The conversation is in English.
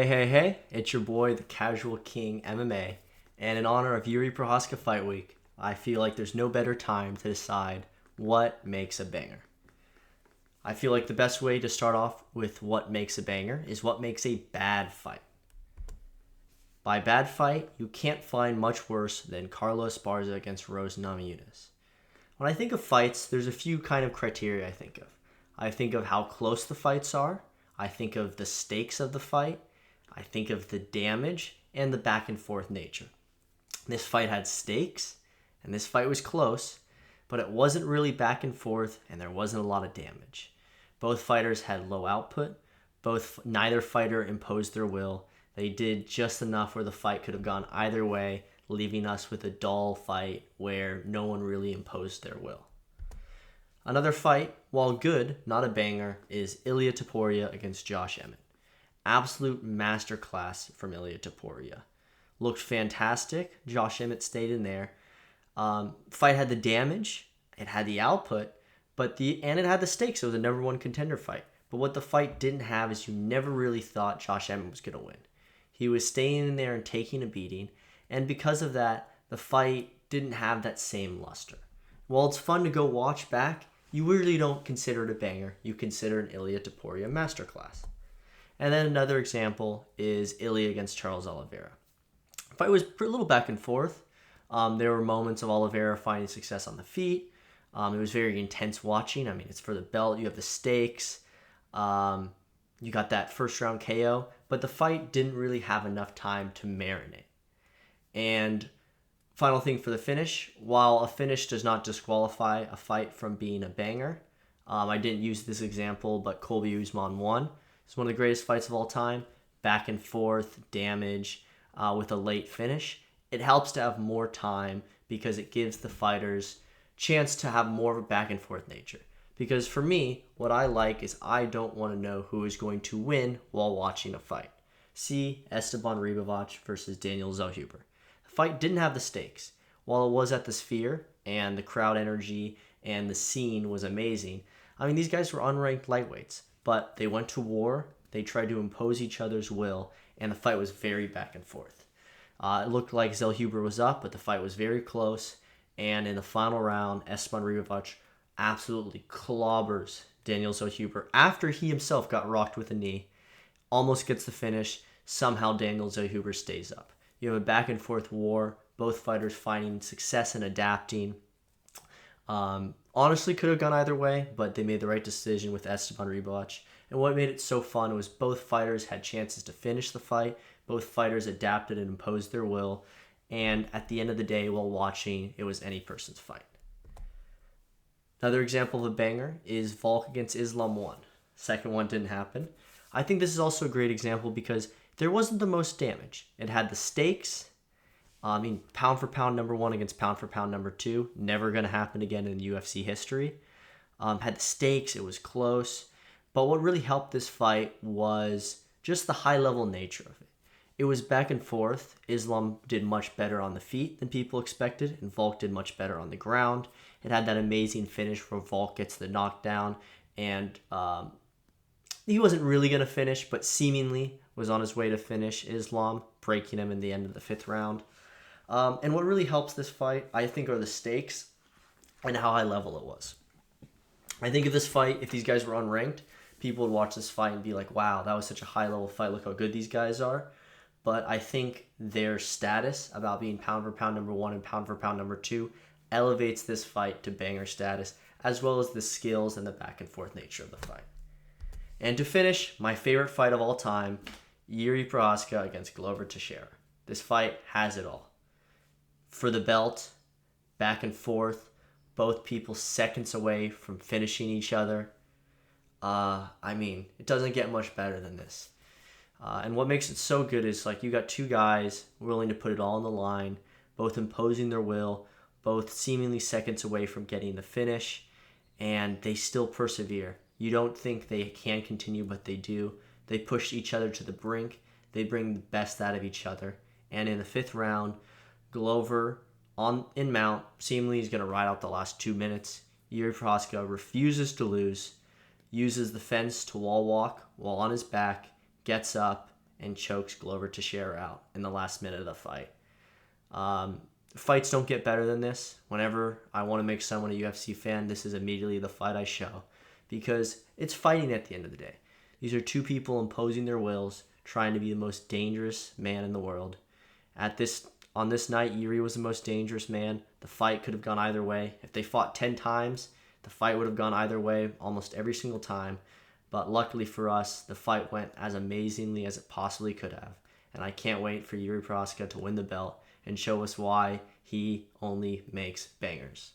Hey, it's your boy, the Casual King MMA, and in honor of Yuri Prohaska Fight Week, I feel like there's no better time to decide what makes a banger. I feel like the best way to start off with what makes a banger is what makes a bad fight. By bad fight, you can't find much worse than Carlos Barza against Rose Namajunas. When I think of fights, there's a few kind of criteria I think of. I think of how close the fights are, I think of the stakes of the fight, I think of the damage and the back and forth nature. This fight had stakes, and this fight was close, but it wasn't really back and forth, and there wasn't a lot of damage. Both fighters had low output. Neither fighter imposed their will. They did just enough where the fight could have gone either way, leaving us with a dull fight where no one really imposed their will. Another fight, while good, not a banger, is Ilia Topuria against Josh Emmett. Absolute masterclass from Ilia Topuria. Looked fantastic. Josh Emmett stayed in there. Fight had the damage, it had the output, and it had the stakes. It was a number one contender fight. But what the fight didn't have is you never really thought Josh Emmett was going to win. He was staying in there and taking a beating, and because of that, the fight didn't have that same luster. While it's fun to go watch back, you really don't consider it a banger. You consider an Ilia Topuria masterclass. And then another example is Ilia against Charles Oliveira. The fight was a little back and forth. There were moments of Oliveira finding success on the feet. It was very intense watching. I mean, it's for the belt. You have the stakes. You got that first round KO. But the fight didn't really have enough time to marinate. And final thing for the finish. While a finish does not disqualify a fight from being a banger, I didn't use this example, but Colby Usman won. It's one of the greatest fights of all time. Back and forth, damage, with a late finish. It helps to have more time because it gives the fighters chance to have more of a back and forth nature. Because for me, what I like is I don't want to know who is going to win while watching a fight. See Esteban Ribovic versus Daniel Zellhuber. The fight didn't have the stakes. While it was at the Sphere and the crowd energy and the scene was amazing, I mean, these guys were unranked lightweights. But they went to war, they tried to impose each other's will, and the fight was very back and forth. It looked like Zellhuber was up, but the fight was very close. And in the final round, Esteban Ribovic absolutely clobbers Daniel Zellhuber after he himself got rocked with a knee. Almost gets the finish. Somehow Daniel Zellhuber stays up. You have a back and forth war, both fighters finding success and adapting. Honestly, could have gone either way, but they made the right decision with Esteban Ribovic. And what made it so fun was both fighters had chances to finish the fight. Both fighters adapted and imposed their will. And at the end of the day, while watching, it was any person's fight. Another example of a banger is Volk against Islam 1. Second one didn't happen. I think this is also a great example because there wasn't the most damage. It had the stakes. Pound for pound number 1 against pound for pound number 2. Never going to happen again in UFC history. Had the stakes. It was close. But what really helped this fight was just the high-level nature of it. It was back and forth. Islam did much better on the feet than people expected, and Volk did much better on the ground. It had that amazing finish where Volk gets the knockdown, and he wasn't really going to finish, but seemingly was on his way to finish Islam, breaking him in the end of the 5th round. And what really helps this fight, I think, are the stakes and how high level it was. I think if this fight, if these guys were unranked, people would watch this fight and be like, wow, that was such a high level fight. Look how good these guys are. But I think their status about being pound for pound number 1 and pound for pound number 2 elevates this fight to banger status, as well as the skills and the back and forth nature of the fight. And to finish, my favorite fight of all time, Yuri Prohaska against Glover Teixeira. This fight has it all. For the belt, back and forth, both people seconds away from finishing each other. It doesn't get much better than this. And what makes it so good is you got two guys willing to put it all on the line, both imposing their will, both seemingly seconds away from getting the finish, and they still persevere. You don't think they can continue, but they do. They push each other to the brink. They bring the best out of each other. And in the 5th round, Glover in mount, seemingly he's going to ride out the last 2 minutes. Yuri Prohaska refuses to lose, uses the fence to wall walk while on his back, gets up, and chokes Glover Teixeira out in the last minute of the fight. Fights don't get better than this. Whenever I want to make someone a UFC fan, this is immediately the fight I show, because it's fighting at the end of the day. These are two people imposing their wills, trying to be the most dangerous man in the world. On this night, Yuri was the most dangerous man. The fight could have gone either way. If they fought 10 times, the fight would have gone either way almost every single time. But luckily for us, the fight went as amazingly as it possibly could have. And I can't wait for Yuri Prochazka to win the belt and show us why he only makes bangers.